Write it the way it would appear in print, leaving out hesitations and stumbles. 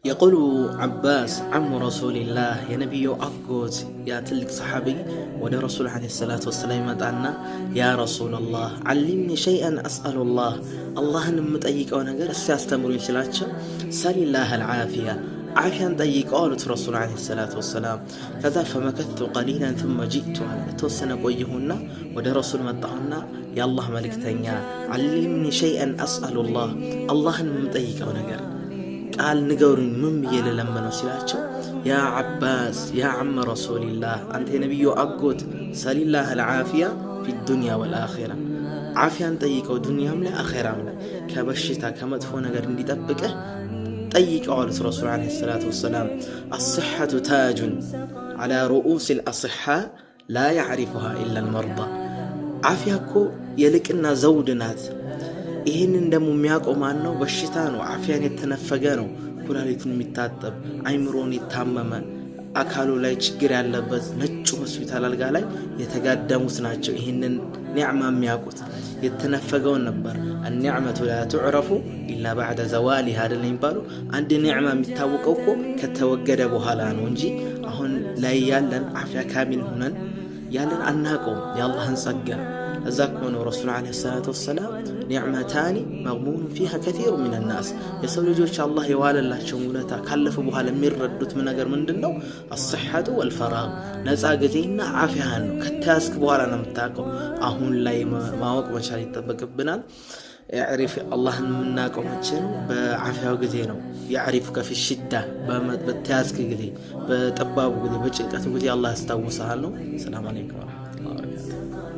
يقول عباس عم رسول الله يا نبي أقوت يا تلك صحابي ودى رسول عليه الصلاة والسلام مدعنا يا رسول الله علمني شيئا أسأل الله نمت أيك أو نقر استمرين شلاتش سأل الله العافية عافية طيق قالت رسول عليه الصلاة والسلام كذا فمكثت قليلا ثم جئت توسنا قويهن ودى رسول مدعنا يا الله ملك تنيا علمني شيئا أسأل الله نمت أيك أو نقر قال نقورن من بيل لما نسيلاچو يا عباس يا عم رسول الله انت نبي اقوت سال الله العافيه في الدنيا والاخره عافيه طيقوا دنيا من اخره من كبشتا كمدفو ነገር እንዲጠብቀህ ጠይቀው رسول عليه الصلاه والسلام الصحه تاج على رؤوس الاصحاء لا يعرفها الا المرضى عافيه እኮ የልቅና ዘውድ ናት ይሄንን ደሞ የሚያውቀው ማን ነው? በሽታ ነው። አፍያን የተነፈገ ነው። ኩላሊቱን የሚታጠብ አይምሮን ይታመመ አካሉ ላይ ችግር ያለበት ነጭ ሆስፒታል አልጋ ላይ የተጋደሙት ናቸው ይሄንን ኒዕማ የሚያውቁት። የተነፈገውን ነበር النعمة لا تعرف إلا بعد زوالها አይደለም ይባሉ። አንድ ኒዕማ የሚታወቀው እኮ ከተወገደ በኋላ ነው እንጂ አሁን ላይ ያለን አፍያ ካሚል ሆነን ያለን አናውቀውም የአላህን ጸጋ። እዛክ ሆኖ ረሱል عليه الصلاة والسلام نعمتان مغمون فيها كثير من الناس የሰው ልጆች አላህ የዋለላቸው ውለታ ካለፈ በኋላ የሚረዱት ምን ነገር ምንድነው? الصحة والفراغ ነፃ ጊዜና አፍያን ነው። ከተያዝክ በኋላ ነው የምታውቀው። አሁን ላይ ማወቅ መቻል ይጠበቅብናል። يعرف الله مناقው መቼ ነው? በአፍያው ጊዜ ነው። يعرفك في الشدة በተያዝክ ጊዜ፣ በጠባቡ ጊዜ፣ በጭንቀቱ ጊዜ አላህ ያስታውሳል ነው። ሰላም አለይኩም ወራህመቱላሂ ወበረካቱሁ።